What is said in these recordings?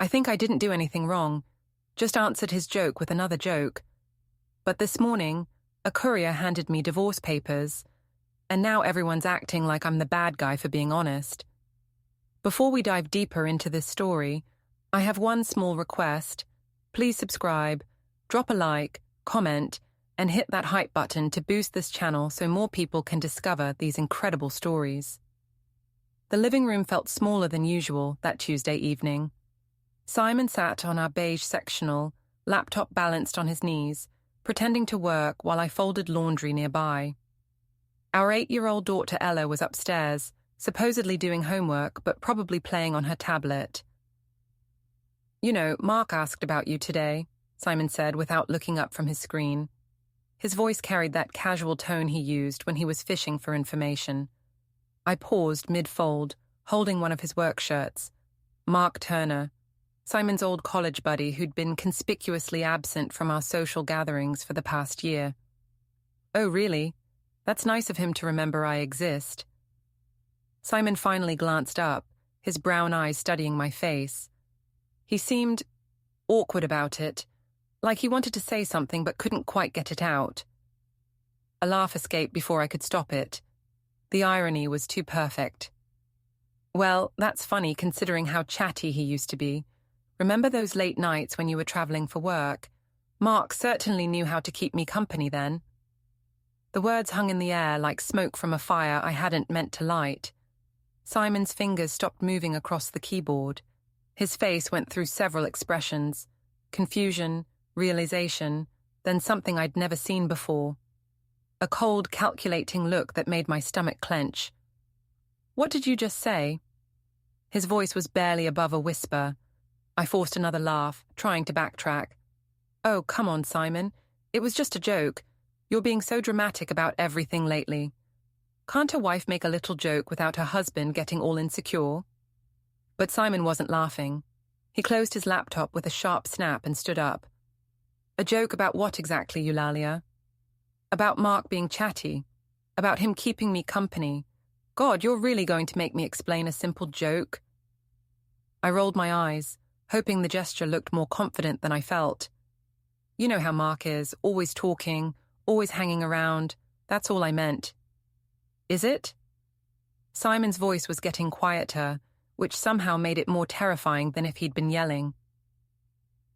I think I didn't do anything wrong, just answered his joke with another joke. But this morning, a courier handed me divorce papers, and now everyone's acting like I'm the bad guy for being honest. Before we dive deeper into this story, I have one small request. Please subscribe, drop a like, comment, and hit that hype button to boost this channel so more people can discover these incredible stories. The living room felt smaller than usual that Tuesday evening. Simon sat on our beige sectional, laptop balanced on his knees, pretending to work while I folded laundry nearby. Our 8-year-old daughter Ella was upstairs, supposedly doing homework but probably playing on her tablet. "You know, Marc asked about you today," Simon said without looking up from his screen. His voice carried that casual tone he used when he was fishing for information. I paused mid-fold, holding one of his work shirts. Marc Turner, Simon's old college buddy who'd been conspicuously absent from our social gatherings for the past year. "Oh, really? That's nice of him to remember I exist." Simon finally glanced up, his brown eyes studying my face. He seemed awkward about it, like he wanted to say something but couldn't quite get it out. A laugh escaped before I could stop it. The irony was too perfect. "Well, that's funny considering how chatty he used to be. Remember those late nights when you were traveling for work? Marc certainly knew how to keep me company then." The words hung in the air like smoke from a fire I hadn't meant to light. Simon's fingers stopped moving across the keyboard. His face went through several expressions: confusion, realization, then something I'd never seen before. A cold, calculating look that made my stomach clench. "What did you just say?" His voice was barely above a whisper. I forced another laugh, trying to backtrack. "Oh, come on, Simon. It was just a joke. You're being so dramatic about everything lately. Can't a wife make a little joke without her husband getting all insecure?" But Simon wasn't laughing. He closed his laptop with a sharp snap and stood up. "A joke about what exactly, Eulalia?" "About Marc being chatty. About him keeping me company. God, you're really going to make me explain a simple joke?" I rolled my eyes, hoping the gesture looked more confident than I felt. "You know how Marc is, always talking, always hanging around. That's all I meant." "Is it?" Simon's voice was getting quieter, which somehow made it more terrifying than if he'd been yelling.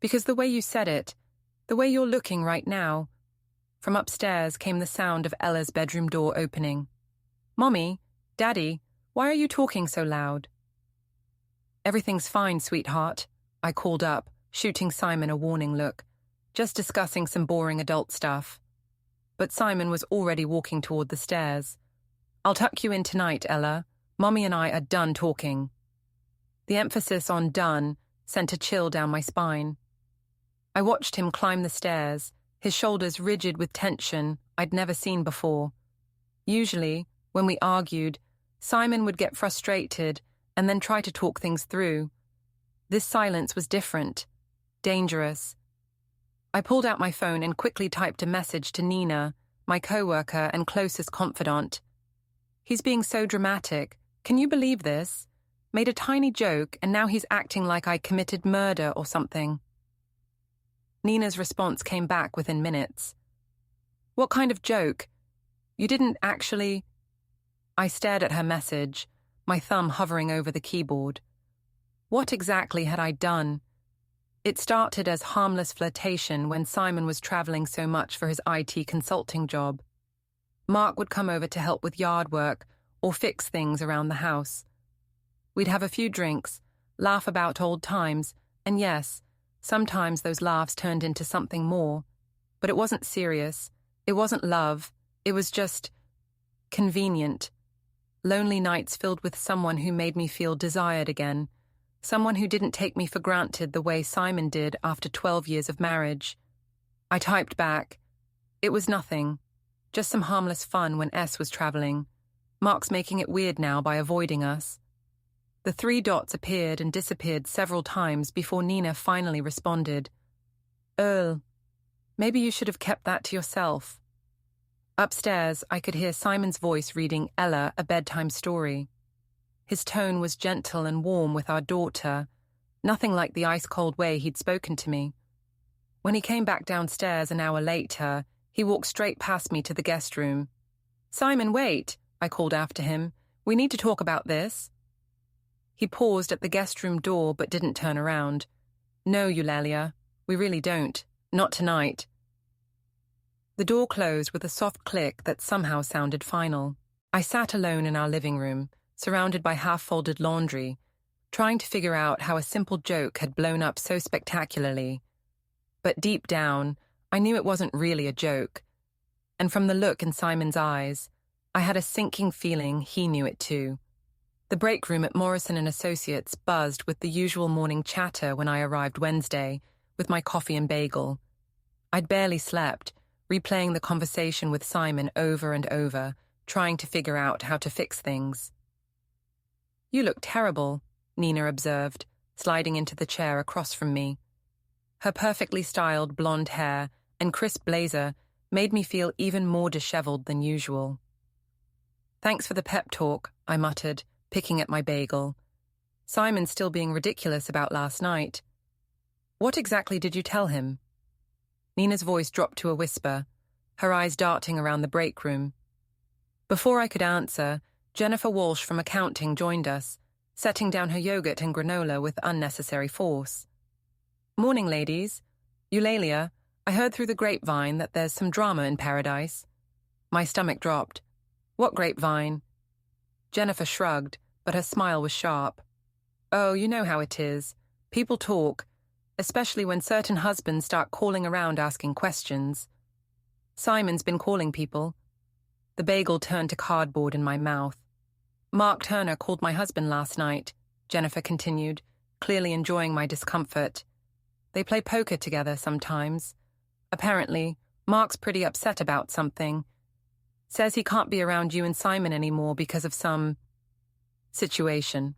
"Because the way you said it, the way you're looking right now." From upstairs came the sound of Ella's bedroom door opening. "Mommy, Daddy, why are you talking so loud?" "Everything's fine, sweetheart," I called up, shooting Simon a warning look, just discussing some boring adult stuff. But Simon was already walking toward the stairs. "I'll tuck you in tonight, Ella. Mommy and I are done talking." The emphasis on done sent a chill down my spine. I watched him climb the stairs, his shoulders rigid with tension I'd never seen before. Usually, when we argued, Simon would get frustrated and then try to talk things through. This silence was different, dangerous. I pulled out my phone and quickly typed a message to Nina, my coworker and closest confidant. "He's being so dramatic. Can you believe this? Made a tiny joke and now he's acting like I committed murder or something." Nina's response came back within minutes. "What kind of joke? You didn't actually—" I stared at her message, my thumb hovering over the keyboard. What exactly had I done? It started as harmless flirtation when Simon was traveling so much for his IT consulting job. Marc would come over to help with yard work or fix things around the house. We'd have a few drinks, laugh about old times, and yes, sometimes those laughs turned into something more. But it wasn't serious. It wasn't love. It was just convenient. Lonely nights filled with someone who made me feel desired again. Someone who didn't take me for granted the way Simon did after 12 years of marriage. I typed back. It was nothing. Just some harmless fun when S was traveling. Marc's making it weird now by avoiding us. The 3 dots appeared and disappeared several times before Nina finally responded. "Earl, maybe you should have kept that to yourself." Upstairs, I could hear Simon's voice reading Ella a bedtime story. His tone was gentle and warm with our daughter, nothing like the ice-cold way he'd spoken to me. When he came back downstairs an hour later, he walked straight past me to the guest room. "Simon, wait," I called after him. "We need to talk about this." He paused at the guest room door but didn't turn around. "No, Eulalia, we really don't. Not tonight." The door closed with a soft click that somehow sounded final. I sat alone in our living room, surrounded by half-folded laundry, trying to figure out how a simple joke had blown up so spectacularly. But deep down, I knew it wasn't really a joke. And from the look in Simon's eyes, I had a sinking feeling he knew it too. The break room at Morrison & Associates buzzed with the usual morning chatter when I arrived Wednesday, with my coffee and bagel. I'd barely slept, replaying the conversation with Simon over and over, trying to figure out how to fix things. "You look terrible," Nina observed, sliding into the chair across from me. Her perfectly styled blonde hair and crisp blazer made me feel even more disheveled than usual. "Thanks for the pep talk," I muttered, picking at my bagel. "Simon's still being ridiculous about last night." "What exactly did you tell him?" Nina's voice dropped to a whisper, her eyes darting around the break room. Before I could answer, Jennifer Walsh from accounting joined us, setting down her yogurt and granola with unnecessary force. "Morning, ladies. Eulalia, I heard through the grapevine that there's some drama in Paradise." My stomach dropped. "What grapevine?" Jennifer shrugged, but her smile was sharp. "Oh, you know how it is. People talk, especially when certain husbands start calling around asking questions. Simon's been calling people." The bagel turned to cardboard in my mouth. "Marc Turner called my husband last night," Jennifer continued, clearly enjoying my discomfort. "They play poker together sometimes. Apparently, Marc's pretty upset about something. Says he can't be around you and Simon anymore because of some situation."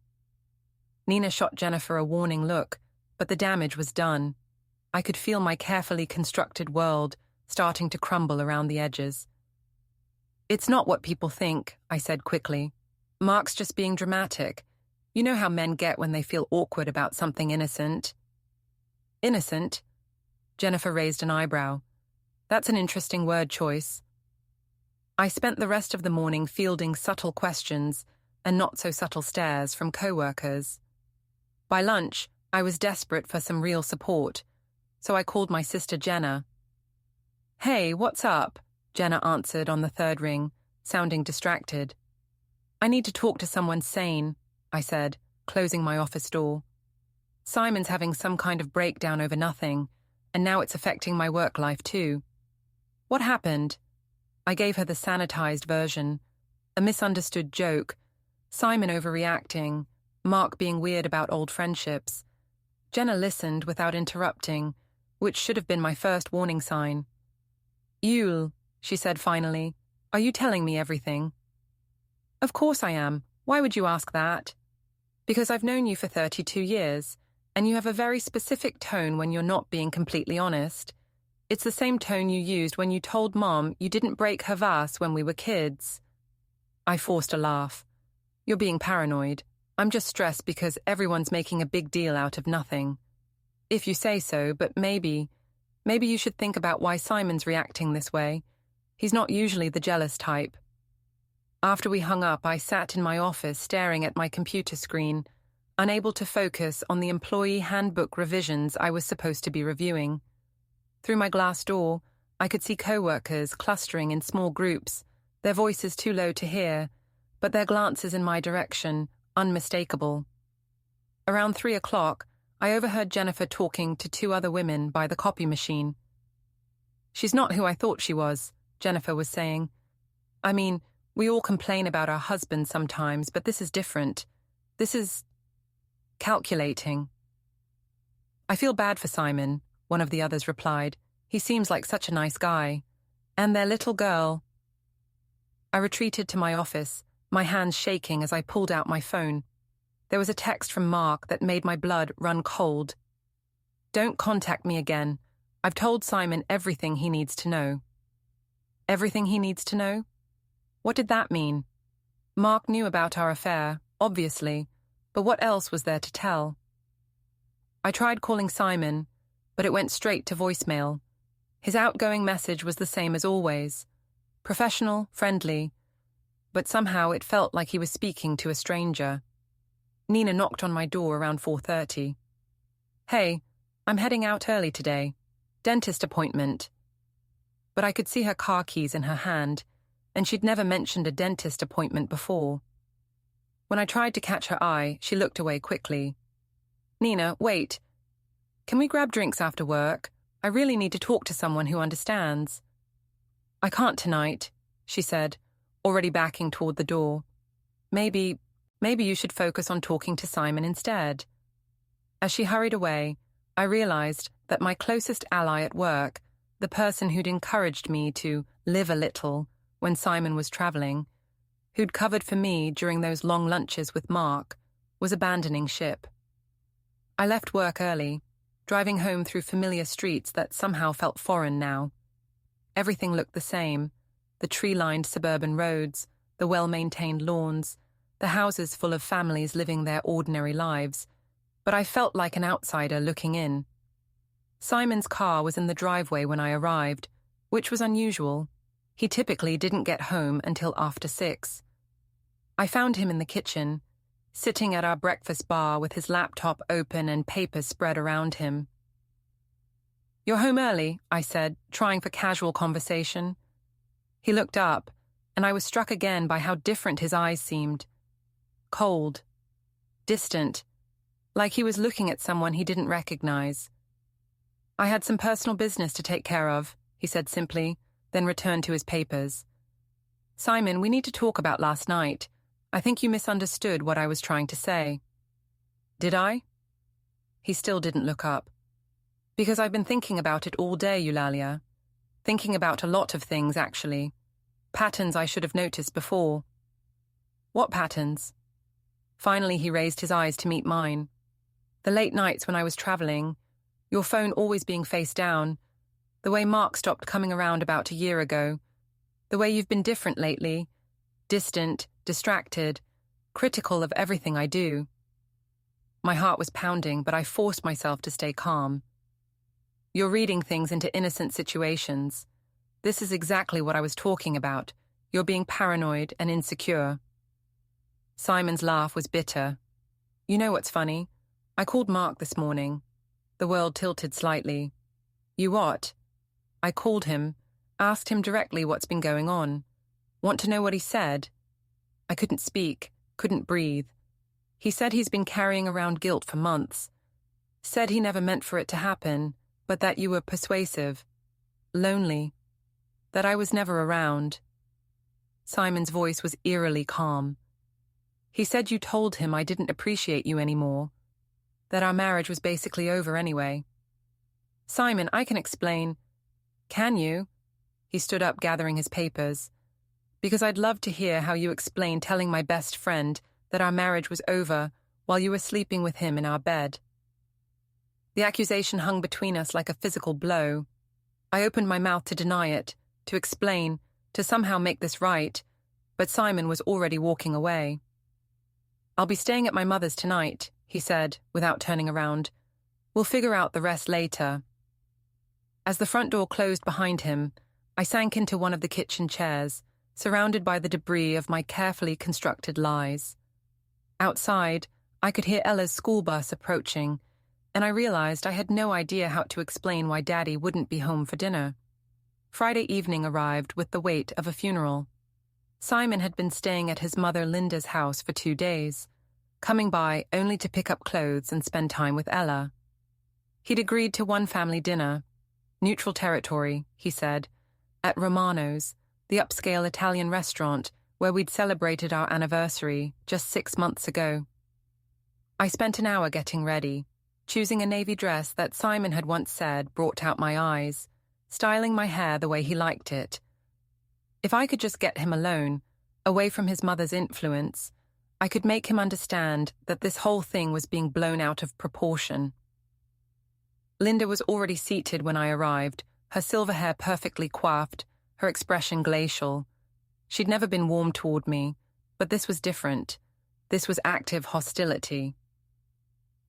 Nina shot Jennifer a warning look, but the damage was done. I could feel my carefully constructed world starting to crumble around the edges. "It's not what people think," I said quickly. "Marc's just being dramatic. You know how men get when they feel awkward about something innocent." "Innocent?" Jennifer raised an eyebrow. "That's an interesting word choice." I spent the rest of the morning fielding subtle questions and not-so-subtle stares from co-workers. By lunch, I was desperate for some real support, so I called my sister Jenna. "Hey, what's up?" Jenna answered on the third ring, sounding distracted. "I need to talk to someone sane," I said, closing my office door. "Simon's having some kind of breakdown over nothing, and now it's affecting my work life too." "What happened?" I gave her the sanitized version. A misunderstood joke, Simon overreacting, Marc being weird about old friendships. Jenna listened without interrupting, which should have been my first warning sign. "Eul," she said finally, "are you telling me everything?" "Of course I am. Why would you ask that?" "Because I've known you for 32 years, and you have a very specific tone when you're not being completely honest. It's the same tone you used when you told Mom you didn't break her vase when we were kids." I forced a laugh. "You're being paranoid. I'm just stressed because everyone's making a big deal out of nothing." "If you say so, but maybe you should think about why Simon's reacting this way. He's not usually the jealous type." After we hung up, I sat in my office staring at my computer screen, unable to focus on the employee handbook revisions I was supposed to be reviewing. Through my glass door, I could see co-workers clustering in small groups, their voices too low to hear, but their glances in my direction unmistakable. Around 3 o'clock, I overheard Jennifer talking to 2 other women by the copy machine. "She's not who I thought she was," Jennifer was saying. "I mean, we all complain about our husbands sometimes, but this is different. This is calculating." "I feel bad for Simon," one of the others replied. "He seems like such a nice guy. And their little girl." I retreated to my office, my hands shaking as I pulled out my phone. There was a text from Marc that made my blood run cold. "Don't contact me again. I've told Simon everything he needs to know." Everything he needs to know? What did that mean? Marc knew about our affair, obviously, but what else was there to tell? I tried calling Simon, but it went straight to voicemail. His outgoing message was the same as always. Professional, friendly, but somehow it felt like he was speaking to a stranger. Nina knocked on my door around 4:30. "Hey, I'm heading out early today. Dentist appointment." But I could see her car keys in her hand, and she'd never mentioned a dentist appointment before. When I tried to catch her eye, she looked away quickly. "Nina, wait. Can we grab drinks after work? I really need to talk to someone who understands." "I can't tonight," she said, already backing toward the door. Maybe you should focus on talking to Simon instead." As she hurried away, I realized that my closest ally at work, the person who'd encouraged me to live a little when Simon was traveling, who'd covered for me during those long lunches with Marc, was abandoning ship. I left work early, driving home through familiar streets that somehow felt foreign now. Everything looked the same: the tree-lined suburban roads, the well-maintained lawns, the houses full of families living their ordinary lives, but I felt like an outsider looking in. Simon's car was in the driveway when I arrived, which was unusual. He typically didn't get home until after 6. I found him in the kitchen, sitting at our breakfast bar with his laptop open and papers spread around him. "You're home early," I said, trying for casual conversation. He looked up, and I was struck again by how different his eyes seemed. Cold, distant, like he was looking at someone he didn't recognize. "I had some personal business to take care of," he said simply, then returned to his papers. "Simon, we need to talk about last night. I think you misunderstood what I was trying to say." "Did I?" He still didn't look up. "Because I've been thinking about it all day, Eulalia. Thinking about a lot of things, actually. Patterns I should have noticed before." "What patterns?" Finally, he raised his eyes to meet mine. "The late nights when I was traveling, your phone always being face down, the way Marc stopped coming around about a year ago, the way you've been different lately, distant, distracted, critical of everything I do." My heart was pounding, but I forced myself to stay calm. "You're reading things into innocent situations. This is exactly what I was talking about. You're being paranoid and insecure." Simon's laugh was bitter. "You know what's funny? I called Marc this morning." The world tilted slightly. "You what?" I called him, asked him directly what's been going on. Want to know what he said? I couldn't speak, couldn't breathe. He said he's been carrying around guilt for months. Said he never meant for it to happen, but that you were persuasive, lonely, that I was never around. Simon's voice was eerily calm. He said you told him I didn't appreciate you anymore, that our marriage was basically over anyway. "Simon, I can explain." "Can you?" He stood up, gathering his papers. "Because I'd love to hear how you explain telling my best friend that our marriage was over while you were sleeping with him in our bed." The accusation hung between us like a physical blow. I opened my mouth to deny it, to explain, to somehow make this right, but Simon was already walking away. "I'll be staying at my mother's tonight," he said, without turning around. "We'll figure out the rest later." As the front door closed behind him, I sank into one of the kitchen chairs, surrounded by the debris of my carefully constructed lies. Outside, I could hear Ella's school bus approaching, and I realized I had no idea how to explain why Daddy wouldn't be home for dinner. Friday evening arrived with the weight of a funeral. Simon had been staying at his mother Linda's house for 2 days, coming by only to pick up clothes and spend time with Ella. He'd agreed to one family dinner, neutral territory, he said, at Romano's, the upscale Italian restaurant where we'd celebrated our anniversary just 6 months ago. I spent an hour getting ready, choosing a navy dress that Simon had once said brought out my eyes, styling my hair the way he liked it. If I could just get him alone, away from his mother's influence, I could make him understand that this whole thing was being blown out of proportion. Linda was already seated when I arrived, her silver hair perfectly coiffed, her expression glacial. She'd never been warm toward me, but this was different. This was active hostility.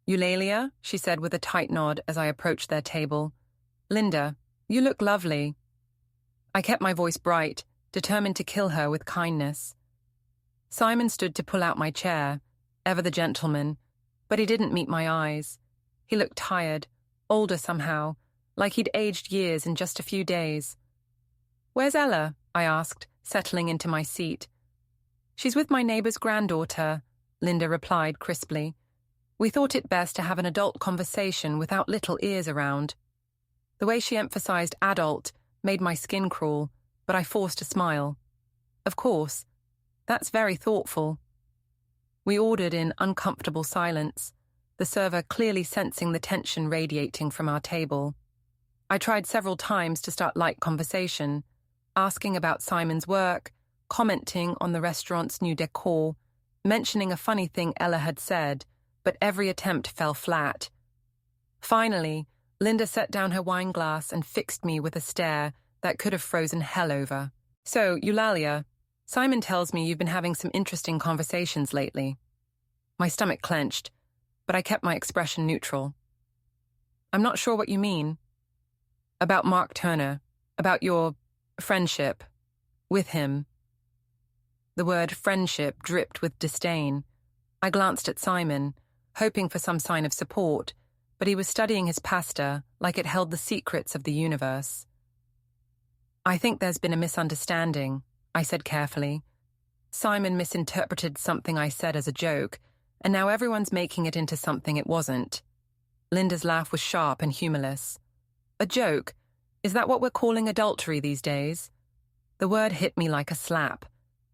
Eulalia, she said with a tight nod as I approached their table. Linda, you look lovely. I kept my voice bright, determined to kill her with kindness. Simon stood to pull out my chair, ever the gentleman, but he didn't meet my eyes. He looked tired, older somehow, like he'd aged years in just a few days. Where's Ella? I asked, settling into my seat. She's with my neighbour's granddaughter, Linda replied crisply. We thought it best to have an adult conversation without little ears around. The way she emphasized adult made my skin crawl, but I forced a smile. Of course, that's very thoughtful. We ordered in uncomfortable silence, the server clearly sensing the tension radiating from our table. I tried several times to start light conversation, asking about Simon's work, commenting on the restaurant's new decor, mentioning a funny thing Ella had said, but every attempt fell flat. Finally, Linda set down her wine glass and fixed me with a stare that could have frozen hell over. So, Eulalia, Simon tells me you've been having some interesting conversations lately. My stomach clenched, but I kept my expression neutral. I'm not sure what you mean. About Marc Turner, about your friendship with him. The word friendship dripped with disdain. I glanced at Simon, hoping for some sign of support, but he was studying his pasta like it held the secrets of the universe. I think there's been a misunderstanding, I said carefully. Simon misinterpreted something I said as a joke, and now everyone's making it into something it wasn't. Linda's laugh was sharp and humorless. A joke? Is that what we're calling adultery these days? The word hit me like a slap.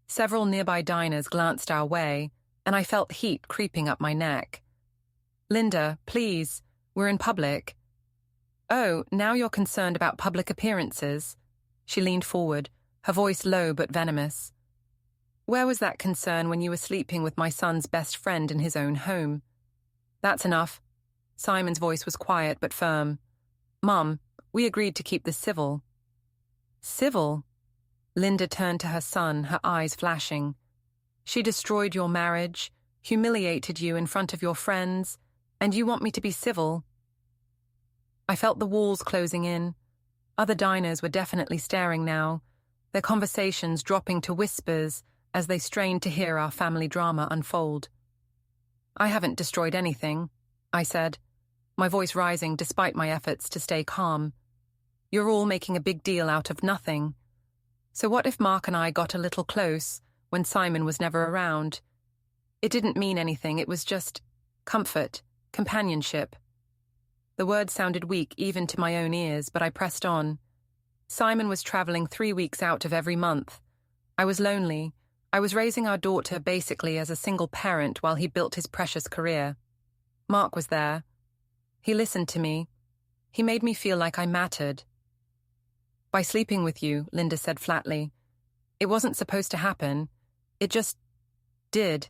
Several nearby diners glanced our way, and I felt heat creeping up my neck. Linda, please, we're in public. Oh, now you're concerned about public appearances. She leaned forward, her voice low but venomous. Where was that concern when you were sleeping with my son's best friend in his own home? That's enough. Simon's voice was quiet but firm. Mum, we agreed to keep this civil. Civil? Linda turned to her son, her eyes flashing. She destroyed your marriage, humiliated you in front of your friends, and you want me to be civil? I felt the walls closing in. Other diners were definitely staring now, their conversations dropping to whispers as they strained to hear our family drama unfold. I haven't destroyed anything, I said, my voice rising despite my efforts to stay calm. You're all making a big deal out of nothing. So what if Marc and I got a little close when Simon was never around? It didn't mean anything, it was just comfort, companionship. The word sounded weak even to my own ears, but I pressed on. Simon was traveling 3 weeks out of every month. I was lonely. I was raising our daughter basically as a single parent while he built his precious career. Marc was there. He listened to me. He made me feel like I mattered. By sleeping with you, Linda said flatly. It wasn't supposed to happen. It just did.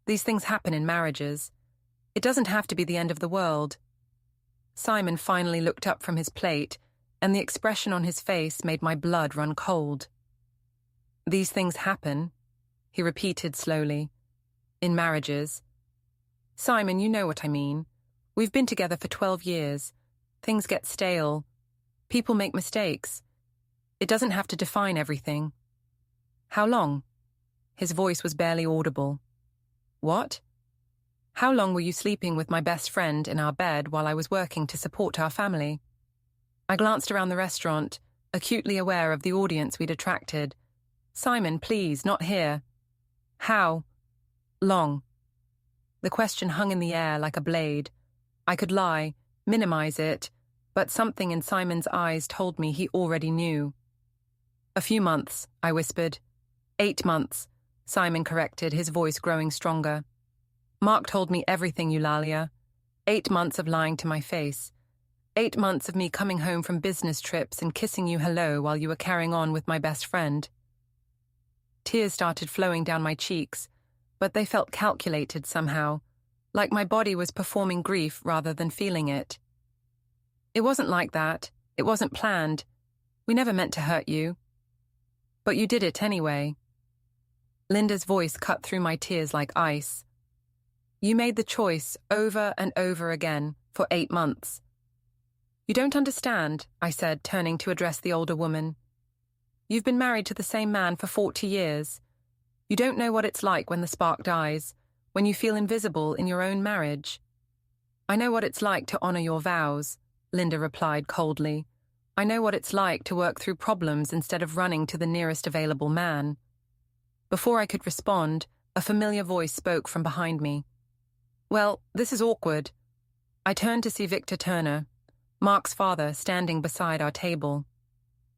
These things happen in marriages. It doesn't have to be the end of the world. Simon finally looked up from his plate, and the expression on his face made my blood run cold. These things happen, he repeated slowly, in marriages. Simon, you know what I mean. We've been together for 12 years. Things get stale. People make mistakes. It doesn't have to define everything. How long? His voice was barely audible. What? How long were you sleeping with my best friend in our bed while I was working to support our family? I glanced around the restaurant, acutely aware of the audience we'd attracted. Simon, please, not here. How long? The question hung in the air like a blade. I could lie, minimize it, but something in Simon's eyes told me he already knew. A few months, I whispered. 8 months, Simon corrected, his voice growing stronger. Marc told me everything, Eulalia. 8 months of lying to my face. 8 months of me coming home from business trips and kissing you hello while you were carrying on with my best friend. Tears started flowing down my cheeks, but they felt calculated somehow, like my body was performing grief rather than feeling it. It wasn't like that. It wasn't planned. We never meant to hurt you. But you did it anyway. Linda's voice cut through my tears like ice. You made the choice over and over again for 8 months. You don't understand, I said, turning to address the older woman. You've been married to the same man for 40 years. You don't know what it's like when the spark dies, when you feel invisible in your own marriage. I know what it's like to honor your vows, Linda replied coldly. I know what it's like to work through problems instead of running to the nearest available man. Before I could respond, a familiar voice spoke from behind me. Well, this is awkward. I turned to see Victor Turner, Marc's father, standing beside our table.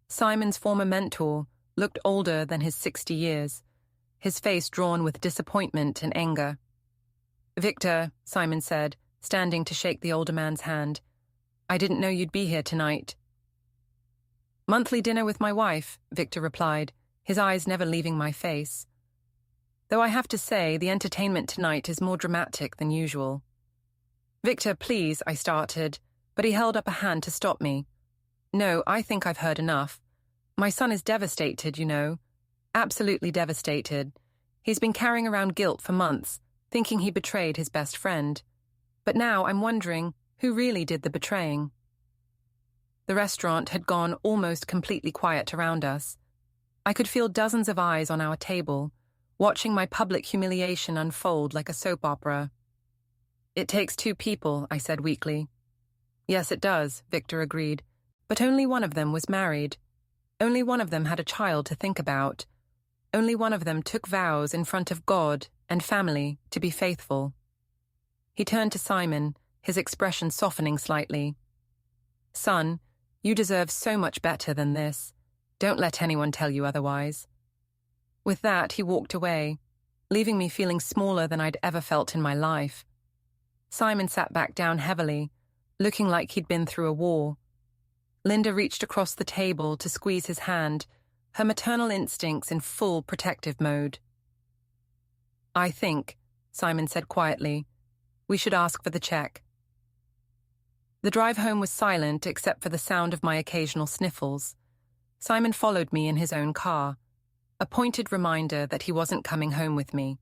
Simon's former mentor looked older than his 60 years, his face drawn with disappointment and anger. Victor, Simon said, standing to shake the older man's hand, I didn't know you'd be here tonight. Monthly dinner with my wife, Victor replied, his eyes never leaving my face. Though I have to say, the entertainment tonight is more dramatic than usual. Victor, please, I started, but he held up a hand to stop me. No, I think I've heard enough. My son is devastated, you know. Absolutely devastated. He's been carrying around guilt for months, thinking he betrayed his best friend. But now I'm wondering who really did the betraying. The restaurant had gone almost completely quiet around us. I could feel dozens of eyes on our table, watching my public humiliation unfold like a soap opera. It takes 2 people, I said weakly. Yes, it does, Victor agreed, but only one of them was married. Only one of them had a child to think about. Only one of them took vows in front of God and family to be faithful. He turned to Simon, his expression softening slightly. Son, you deserve so much better than this. Don't let anyone tell you otherwise. With that, he walked away, leaving me feeling smaller than I'd ever felt in my life. Simon sat back down heavily, looking like he'd been through a war. Linda reached across the table to squeeze his hand, her maternal instincts in full protective mode. I think, Simon said quietly, we should ask for the check. The drive home was silent except for the sound of my occasional sniffles. Simon followed me in his own car, a pointed reminder that he wasn't coming home with me.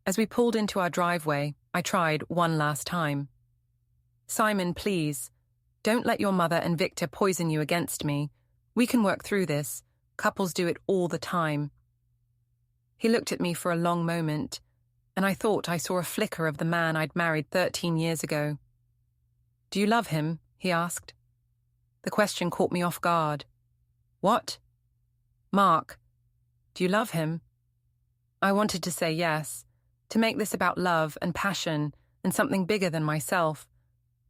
As we pulled into our driveway, I tried one last time. Simon, please, don't let your mother and Victor poison you against me. We can work through this. Couples do it all the time. He looked at me for a long moment, and I thought I saw a flicker of the man I'd married 13 years ago. Do you love him? He asked. The question caught me off guard. What? Marc, do you love him? I wanted to say yes, to make this about love and passion and something bigger than myself,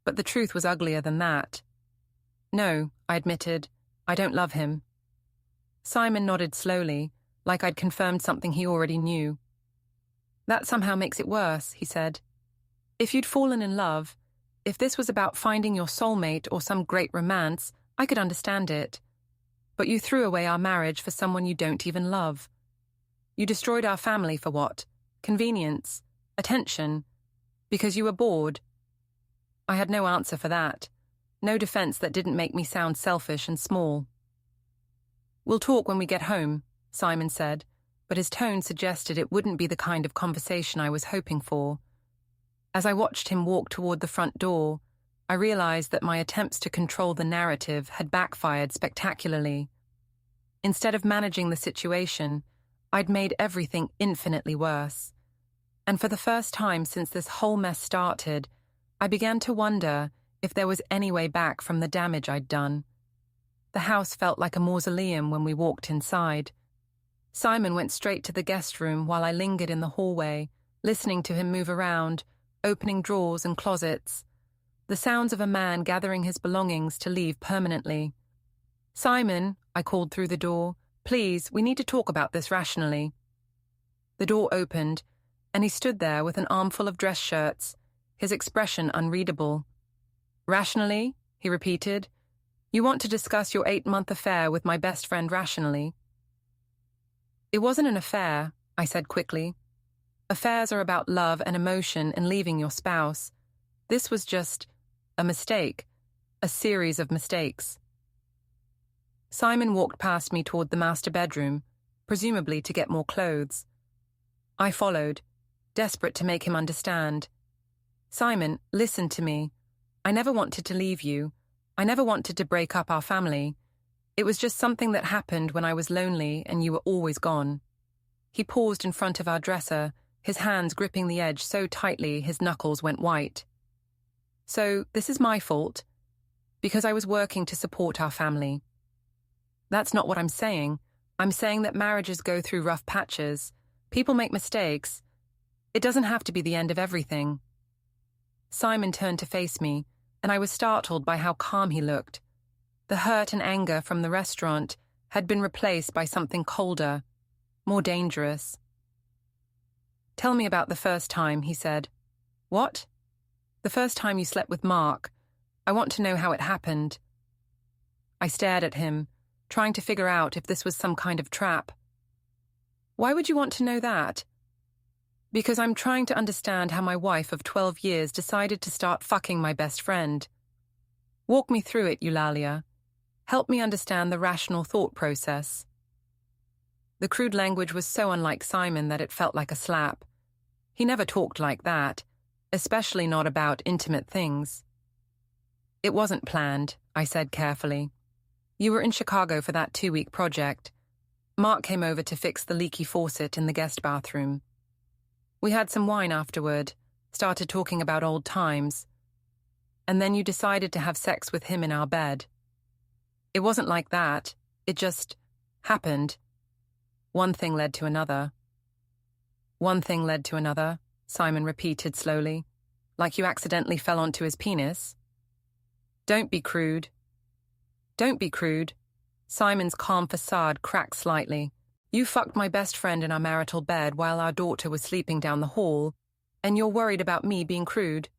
but the truth was uglier than that. No, I admitted, I don't love him. Simon nodded slowly, like I'd confirmed something he already knew. That somehow makes it worse, he said. If you'd fallen in love, if this was about finding your soulmate or some great romance, I could understand it. But you threw away our marriage for someone you don't even love. You destroyed our family for what? Convenience, attention, because you were bored. I had no answer for that, no defense that didn't make me sound selfish and small. We'll talk when we get home, Simon said, but his tone suggested it wouldn't be the kind of conversation I was hoping for. As I watched him walk toward the front door, I realized that my attempts to control the narrative had backfired spectacularly. Instead of managing the situation, I'd made everything infinitely worse. And for the first time since this whole mess started, I began to wonder if there was any way back from the damage I'd done. The house felt like a mausoleum when we walked inside. Simon went straight to the guest room while I lingered in the hallway, listening to him move around, opening drawers and closets. The sounds of a man gathering his belongings to leave permanently. Simon, I called through the door, please, we need to talk about this rationally. The door opened, and he stood there with an armful of dress shirts, his expression unreadable. Rationally? He repeated. You want to discuss your 8-month affair with my best friend rationally? It wasn't an affair, I said quickly. Affairs are about love and emotion and leaving your spouse. This was just a mistake, a series of mistakes. Simon walked past me toward the master bedroom, presumably to get more clothes. I followed, desperate to make him understand. Simon, listen to me. I never wanted to leave you. I never wanted to break up our family. It was just something that happened when I was lonely and you were always gone. He paused in front of our dresser, his hands gripping the edge so tightly his knuckles went white. So, this is my fault, because I was working to support our family. That's not what I'm saying. I'm saying that marriages go through rough patches. People make mistakes. It doesn't have to be the end of everything. Simon turned to face me, and I was startled by how calm he looked. The hurt and anger from the restaurant had been replaced by something colder, more dangerous. Tell me about the first time, he said. What? The first time you slept with Marc. I want to know how it happened. I stared at him, trying to figure out if this was some kind of trap. Why would you want to know that? Because I'm trying to understand how my wife of 12 years decided to start fucking my best friend. Walk me through it, Eulalia. Help me understand the rational thought process. The crude language was so unlike Simon that it felt like a slap. He never talked like that, especially not about intimate things. It wasn't planned, I said carefully. You were in Chicago for that 2-week project. Marc came over to fix the leaky faucet in the guest bathroom. We had some wine afterward, started talking about old times, and then you decided to have sex with him in our bed. It wasn't like that. It just happened. One thing led to another. One thing led to another, Simon repeated slowly, like you accidentally fell onto his penis. Don't be crude. Don't be crude. Simon's calm facade cracked slightly. You fucked my best friend in our marital bed while our daughter was sleeping down the hall, and you're worried about me being crude.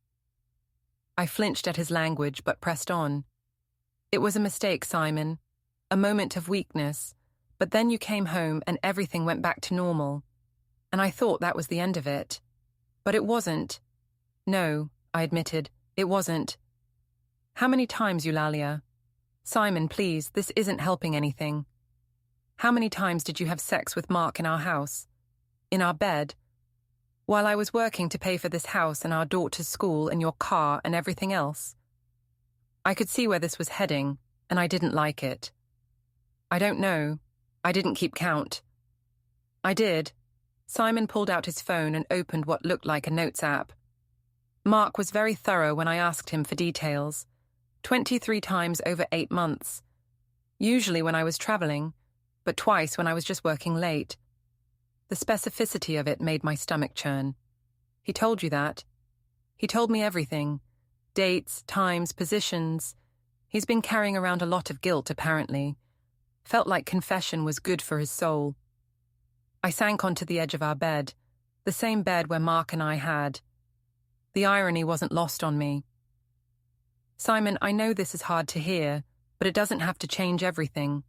I flinched at his language but pressed on. It was a mistake, Simon, a moment of weakness, but then you came home and everything went back to normal, and I thought that was the end of it. But it wasn't. No, I admitted, it wasn't. How many times, Eulalia? Simon, please, this isn't helping anything. How many times did you have sex with Marc in our house? In our bed? While I was working to pay for this house and our daughter's school and your car and everything else? I could see where this was heading, and I didn't like it. I don't know. I didn't keep count. I did. Simon pulled out his phone and opened what looked like a notes app. Marc was very thorough when I asked him for details. 23 times over 8 months. Usually when I was traveling, but twice when I was just working late. The specificity of it made my stomach churn. He told you that? He told me everything. Dates, times, positions. He's been carrying around a lot of guilt, apparently. Felt like confession was good for his soul. I sank onto the edge of our bed, the same bed where Marc and I had. The irony wasn't lost on me. Simon, I know this is hard to hear, but it doesn't have to change everything.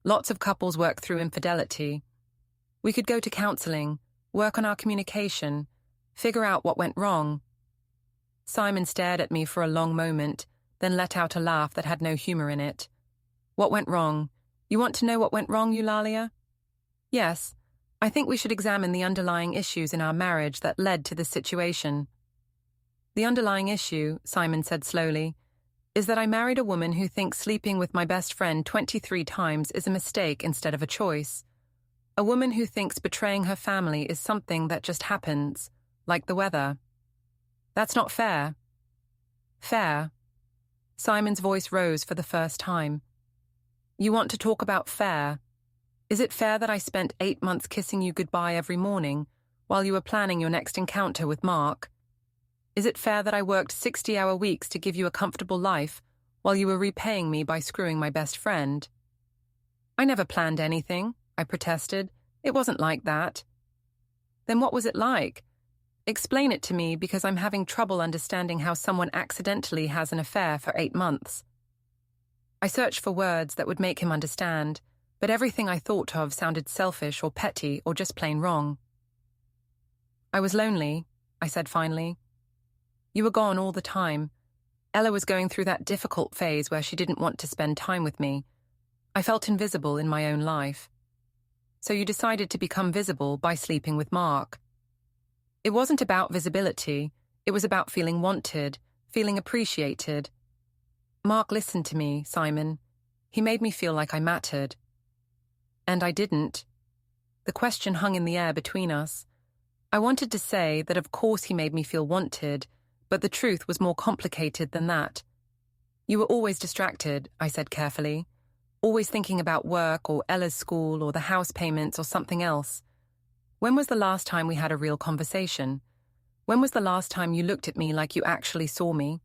Lots of couples work through infidelity. We could go to counseling, work on our communication, figure out what went wrong. Simon stared at me for a long moment, then let out a laugh that had no humor in it. What went wrong? You want to know what went wrong, Eulalia? Yes, I think we should examine the underlying issues in our marriage that led to this situation. The underlying issue, Simon said slowly, is that I married a woman who thinks sleeping with my best friend 23 times is a mistake instead of a choice. A woman who thinks betraying her family is something that just happens, like the weather. That's not fair. Fair. Simon's voice rose for the first time. You want to talk about fair? Is it fair that I spent 8 months kissing you goodbye every morning while you were planning your next encounter with Marc? Is it fair that I worked 60-hour weeks to give you a comfortable life while you were repaying me by screwing my best friend? I never planned anything, I protested. It wasn't like that. Then what was it like? Explain it to me, because I'm having trouble understanding how someone accidentally has an affair for 8 months. I searched for words that would make him understand, but everything I thought of sounded selfish or petty or just plain wrong. I was lonely, I said finally. You were gone all the time. Ella was going through that difficult phase where she didn't want to spend time with me. I felt invisible in my own life. So you decided to become visible by sleeping with Marc. It wasn't about visibility, it was about feeling wanted, feeling appreciated. Marc listened to me, Simon. He made me feel like I mattered. And I didn't. The question hung in the air between us. I wanted to say that of course he made me feel wanted, but the truth was more complicated than that. You were always distracted, I said carefully. Always thinking about work or Ella's school or the house payments or something else. When was the last time we had a real conversation? When was the last time you looked at me like you actually saw me?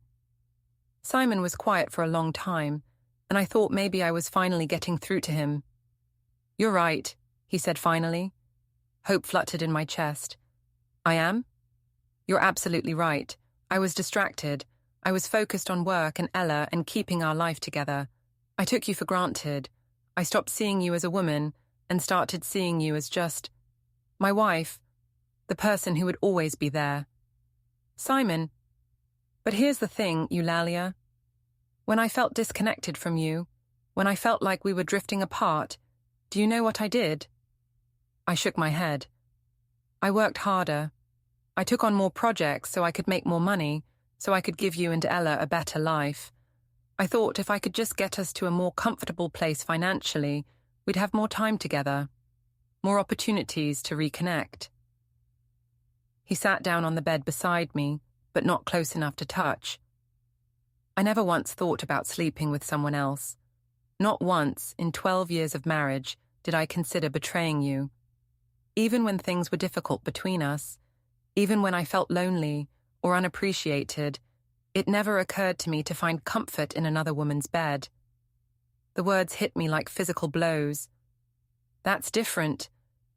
Simon was quiet for a long time, and I thought maybe I was finally getting through to him. You're right, he said finally. Hope fluttered in my chest. I am? You're absolutely right. I was distracted. I was focused on work and Ella and keeping our life together. I took you for granted. I stopped seeing you as a woman and started seeing you as just my wife, the person who would always be there. Simon. But here's the thing, Eulalia. When I felt disconnected from you, when I felt like we were drifting apart, do you know what I did? I shook my head. I worked harder. I took on more projects so I could make more money, so I could give you and Ella a better life. I thought if I could just get us to a more comfortable place financially, we'd have more time together, more opportunities to reconnect. He sat down on the bed beside me, but not close enough to touch. I never once thought about sleeping with someone else. Not once, in 12 years of marriage, did I consider betraying you. Even when things were difficult between us, even when I felt lonely or unappreciated, it never occurred to me to find comfort in another woman's bed. The words hit me like physical blows. That's different.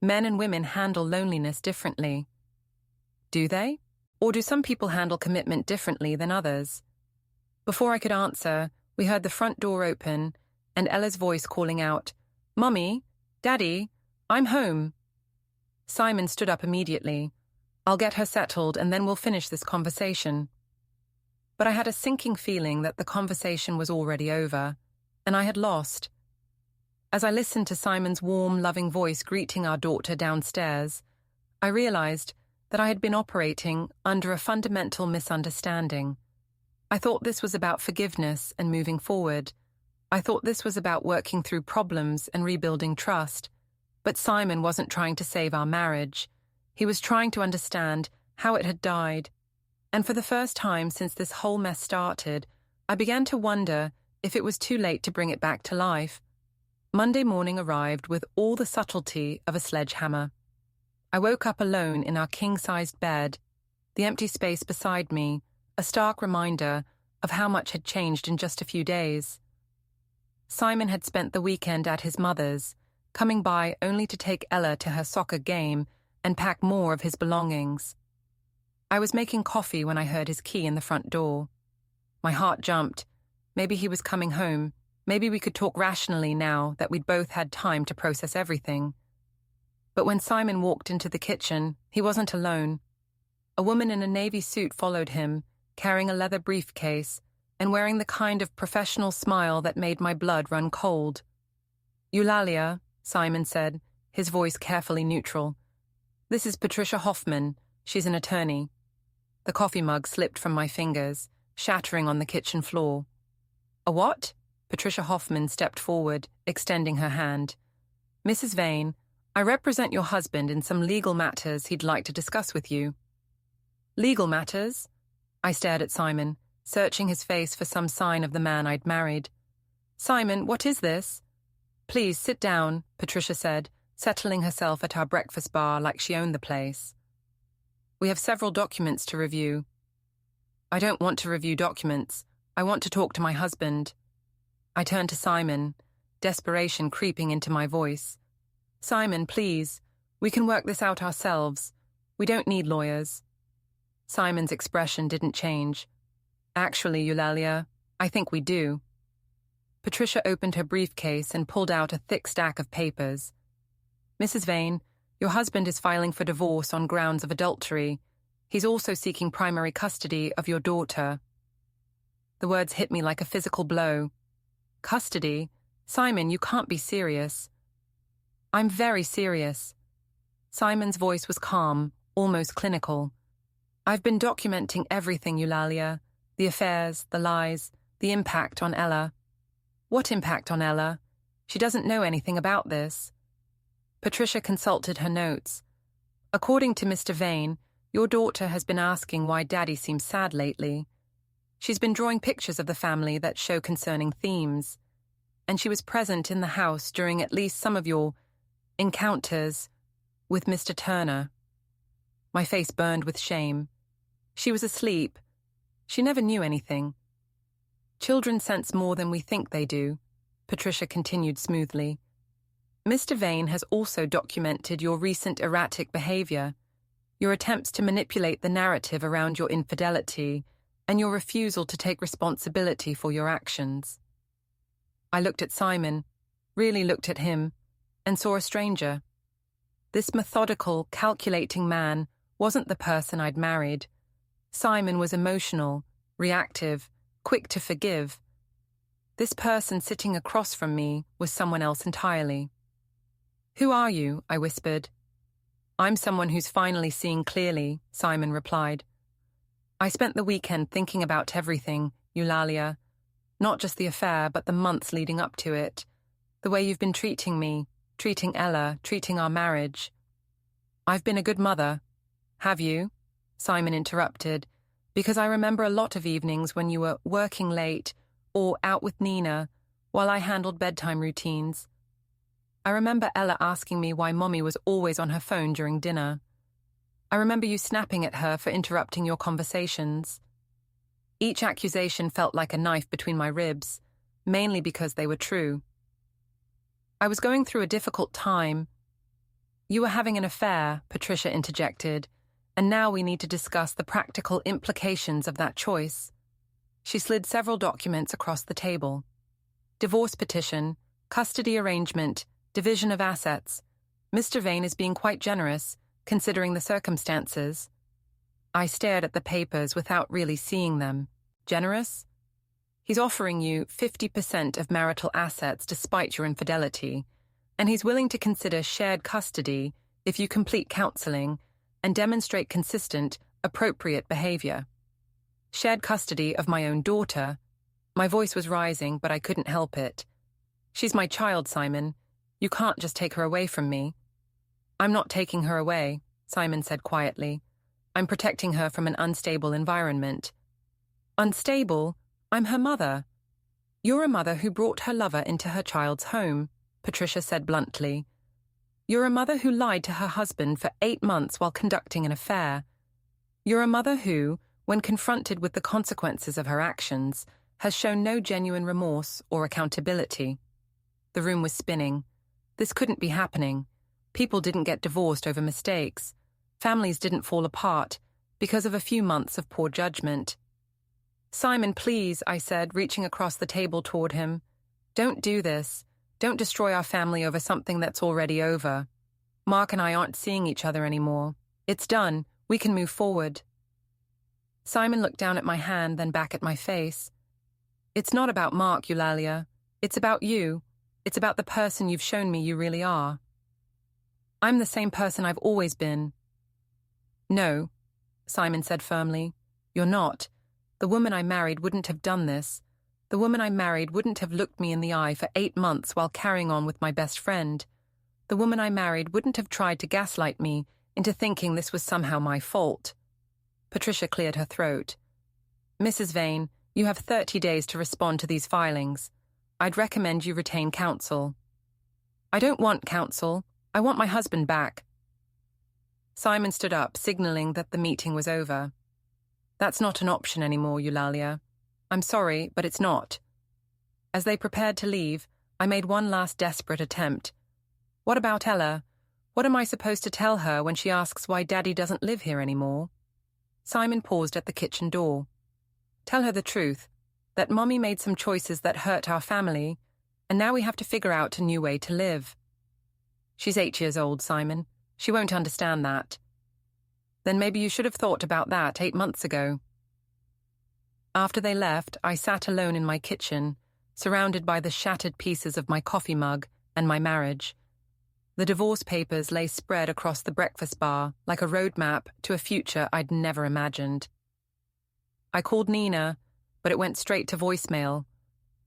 Men and women handle loneliness differently. Do they? Or do some people handle commitment differently than others? Before I could answer, we heard the front door open and Ella's voice calling out, "Mummy, Daddy, I'm home." Simon stood up immediately. I'll get her settled and then we'll finish this conversation. But I had a sinking feeling that the conversation was already over, and I had lost. As I listened to Simon's warm, loving voice greeting our daughter downstairs, I realized that I had been operating under a fundamental misunderstanding. I thought this was about forgiveness and moving forward. I thought this was about working through problems and rebuilding trust. But Simon wasn't trying to save our marriage. He was trying to understand how it had died. And for the first time since this whole mess started, I began to wonder if it was too late to bring it back to life. Monday morning arrived with all the subtlety of a sledgehammer. I woke up alone in our king-sized bed, the empty space beside me, a stark reminder of how much had changed in just a few days. Simon had spent the weekend at his mother's, coming by only to take Ella to her soccer game and pack more of his belongings. I was making coffee when I heard his key in the front door. My heart jumped. Maybe he was coming home. Maybe we could talk rationally now that we'd both had time to process everything. But when Simon walked into the kitchen, he wasn't alone. A woman in a navy suit followed him, carrying a leather briefcase and wearing the kind of professional smile that made my blood run cold. "Eulalia," Simon said, his voice carefully neutral. "This is Patricia Hoffman. She's an attorney." The coffee mug slipped from my fingers, shattering on the kitchen floor. "A what?" Patricia Hoffman stepped forward, extending her hand. "Mrs. Vane, I represent your husband in some legal matters he'd like to discuss with you." "Legal matters?" I stared at Simon, searching his face for some sign of the man I'd married. "Simon, what is this?" "Please sit down," Patricia said, settling herself at our breakfast bar like she owned the place. "We have several documents to review." "I don't want to review documents. I want to talk to my husband." I turned to Simon, desperation creeping into my voice. "Simon, please. We can work this out ourselves. We don't need lawyers." Simon's expression didn't change. "Actually, Eulalia, I think we do." Patricia opened her briefcase and pulled out a thick stack of papers. "Mrs. Vane, your husband is filing for divorce on grounds of adultery. He's also seeking primary custody of your daughter." The words hit me like a physical blow. "Custody? Simon, you can't be serious." "I'm very serious." Simon's voice was calm, almost clinical. I've been documenting everything, Eulalia. The affairs, the lies, the impact on Ella. What impact on Ella? She doesn't know anything about this. Patricia consulted her notes. According to Mr. Vane, your daughter has been asking why Daddy seems sad lately. She's been drawing pictures of the family that show concerning themes, and she was present in the house during at least some of your encounters with Mr. Turner. My face burned with shame. She was asleep. She never knew anything. Children sense more than we think they do, Patricia continued smoothly. Mr. Vane has also documented your recent erratic behavior, your attempts to manipulate the narrative around your infidelity, and your refusal to take responsibility for your actions. I looked at Simon, really looked at him, and saw a stranger. This methodical, calculating man wasn't the person I'd married. Simon was emotional, reactive, quick to forgive. This person sitting across from me was someone else entirely. "Who are you?" I whispered. "I'm someone who's finally seeing clearly," Simon replied. "I spent the weekend thinking about everything, Eulalia. Not just the affair, but the months leading up to it. The way you've been treating me, treating Ella, treating our marriage." "I've been a good mother." "Have you?" Simon interrupted, "because I remember a lot of evenings when you were working late or out with Nina while I handled bedtime routines. I remember Ella asking me why Mommy was always on her phone during dinner. I remember you snapping at her for interrupting your conversations. Each accusation felt like a knife between my ribs, mainly because they were true. I was going through a difficult time." "You were having an affair," Patricia interjected, "and now we need to discuss the practical implications of that choice." She slid several documents across the table. "Divorce petition, custody arrangement, division of assets. Mr. Vane is being quite generous, considering the circumstances." I stared at the papers without really seeing them. Generous? "He's offering you 50% of marital assets despite your infidelity, and he's willing to consider shared custody if you complete counseling and demonstrate consistent, appropriate behavior." "Shared custody of my own daughter." My voice was rising, but I couldn't help it. "She's my child, Simon. You can't just take her away from me." "I'm not taking her away," Simon said quietly. "I'm protecting her from an unstable environment." "Unstable? I'm her mother." "You're a mother who brought her lover into her child's home," Patricia said bluntly. "You're a mother who lied to her husband for 8 months while conducting an affair. You're a mother who, when confronted with the consequences of her actions, has shown no genuine remorse or accountability." The room was spinning. This couldn't be happening. People didn't get divorced over mistakes. Families didn't fall apart because of a few months of poor judgment. "Simon, please," I said, reaching across the table toward him. "Don't do this. Don't destroy our family over something that's already over. Marc and I aren't seeing each other anymore. It's done. We can move forward." Simon looked down at my hand, then back at my face. "It's not about Marc, Eulalia. It's about you. It's about the person you've shown me you really are." "I'm the same person I've always been." "No," Simon said firmly. "You're not. The woman I married wouldn't have done this. The woman I married wouldn't have looked me in the eye for 8 months while carrying on with my best friend. The woman I married wouldn't have tried to gaslight me into thinking this was somehow my fault." Patricia cleared her throat. "Mrs. Vane, you have 30 days to respond to these filings. I'd recommend you retain counsel." "I don't want counsel. I want my husband back." Simon stood up, signaling that the meeting was over. "That's not an option anymore, Eulalia. I'm sorry, but it's not." As they prepared to leave, I made one last desperate attempt. "What about Ella? What am I supposed to tell her when she asks why Daddy doesn't live here anymore?" Simon paused at the kitchen door. "Tell her the truth, that Mommy made some choices that hurt our family, and now we have to figure out a new way to live." "She's 8 years old, Simon. She won't understand that." "Then maybe you should have thought about that 8 months ago." After they left, I sat alone in my kitchen, surrounded by the shattered pieces of my coffee mug and my marriage. The divorce papers lay spread across the breakfast bar like a roadmap to a future I'd never imagined. I called Nina, but it went straight to voicemail.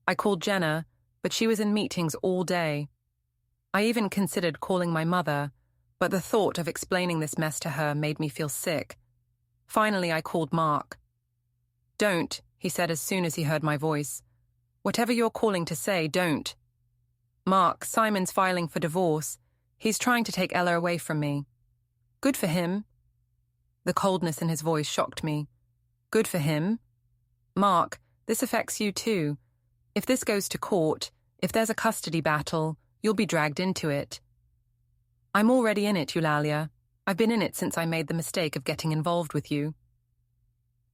I called Jenna, but she was in meetings all day. I even considered calling my mother, but the thought of explaining this mess to her made me feel sick. Finally, I called Marc. "Don't," he said as soon as he heard my voice. "Whatever you're calling to say, don't." "Marc, Simon's filing for divorce. He's trying to take Ella away from me." "Good for him." The coldness in his voice shocked me. "Good for him?" "Marc, this affects you too. If this goes to court, if there's a custody battle, you'll be dragged into it." "I'm already in it, Eulalia. I've been in it since I made the mistake of getting involved with you."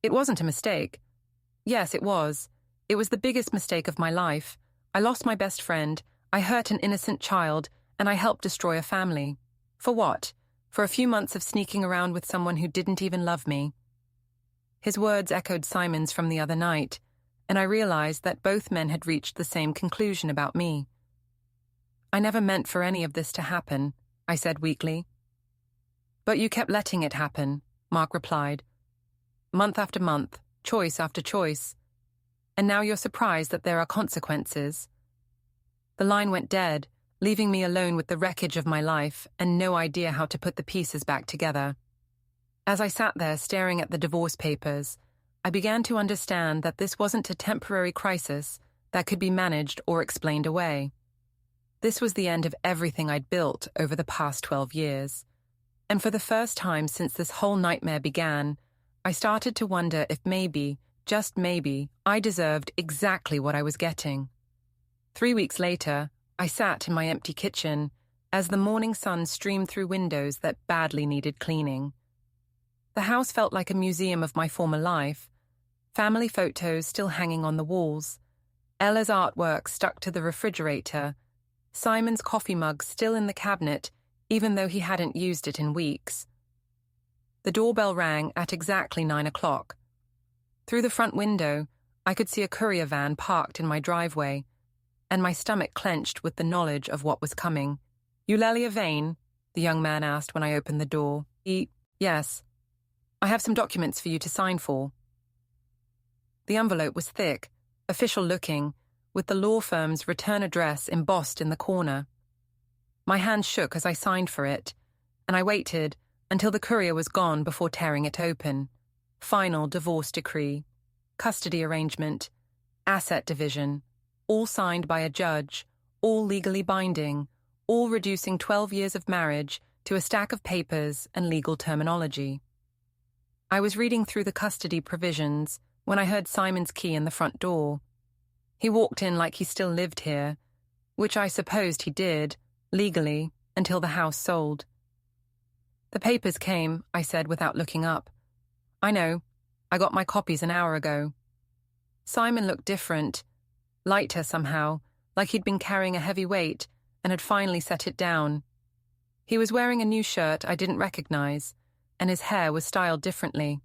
"It wasn't a mistake." "Yes, it was. It was the biggest mistake of my life. I lost my best friend, I hurt an innocent child, and I helped destroy a family. For what? For a few months of sneaking around with someone who didn't even love me." His words echoed Simon's from the other night, and I realized that both men had reached the same conclusion about me. "I never meant for any of this to happen," I said weakly. "But you kept letting it happen," Marc replied. "Month after month, choice after choice. And now you're surprised that there are consequences." The line went dead, leaving me alone with the wreckage of my life and no idea how to put the pieces back together. As I sat there staring at the divorce papers, I began to understand that this wasn't a temporary crisis that could be managed or explained away. This was the end of everything I'd built over the past 12 years. And for the first time since this whole nightmare began, I started to wonder if maybe, just maybe, I deserved exactly what I was getting. 3 weeks later, I sat in my empty kitchen as the morning sun streamed through windows that badly needed cleaning. The house felt like a museum of my former life, family photos still hanging on the walls, Ella's artwork stuck to the refrigerator, Simon's coffee mug still in the cabinet even though he hadn't used it in weeks. The doorbell rang at exactly 9 o'clock. Through the front window, I could see a courier van parked in my driveway, and my stomach clenched with the knowledge of what was coming. "Eulalia Vane?" the young man asked when I opened the door. Yes. "I have some documents for you to sign for." The envelope was thick, official-looking, with the law firm's return address embossed in the corner. My hand shook as I signed for it, and I waited until the courier was gone before tearing it open. Final divorce decree, custody arrangement, asset division, all signed by a judge, all legally binding, all reducing 12 years of marriage to a stack of papers and legal terminology. I was reading through the custody provisions when I heard Simon's key in the front door. He walked in like he still lived here, which I supposed he did, legally, until the house sold. "The papers came," I said without looking up. "I know. I got my copies an hour ago." Simon looked different, lighter somehow, like he'd been carrying a heavy weight and had finally set it down. He was wearing a new shirt I didn't recognize, and his hair was styled differently.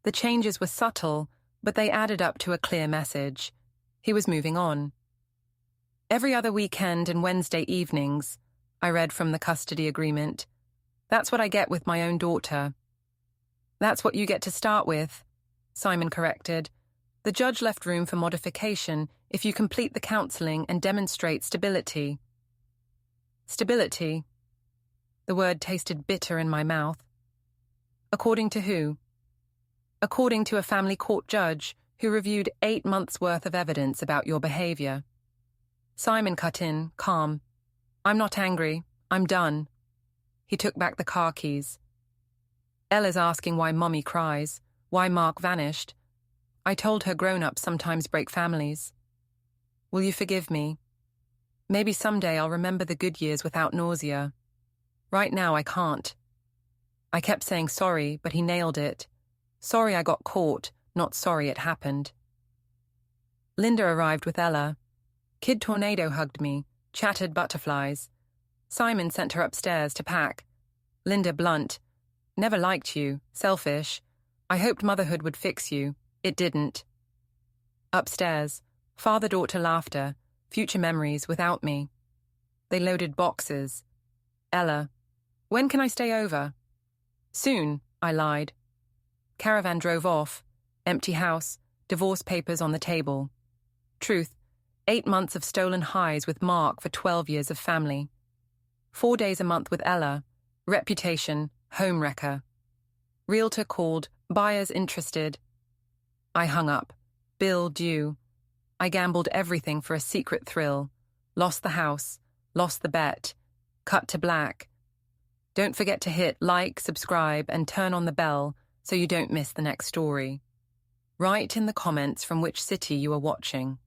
The changes were subtle, but they added up to a clear message. He was moving on. "Every other weekend and Wednesday evenings," I read from the custody agreement. "That's what I get with my own daughter." "That's what you get to start with," Simon corrected. "The judge left room for modification if you complete the counseling and demonstrate stability." Stability. The word tasted bitter in my mouth. "According to who?" "According to a family court judge who reviewed 8 months' worth of evidence about your behavior." Simon cut in, calm. "I'm not angry. I'm done." He took back the car keys. "Ella's asking why Mommy cries, why Marc vanished. I told her grown-ups sometimes break families. Will you forgive me? Maybe someday I'll remember the good years without nausea. Right now I can't." I kept saying sorry, but he nailed it. Sorry I got caught, not sorry it happened. Linda arrived with Ella. Kid Tornado hugged me, chattered butterflies. Simon sent her upstairs to pack. Linda blunt. "Never liked you, selfish. I hoped motherhood would fix you. It didn't." Upstairs, father-daughter laughter, future memories without me. They loaded boxes, Ella, when can I stay over? Soon, I lied. Caravan drove off. Empty house, divorce papers on the table. Truth, 8 months of stolen highs with Marc for 12 years of family. 4 days a month with Ella. Reputation, home wrecker. Realtor called, buyers interested. I hung up. Bill due. I gambled everything for a secret thrill. Lost the house. Lost the bet. Cut to black. Don't forget to hit like, subscribe, and turn on the bell so you don't miss the next story. Write in the comments from which city you are watching.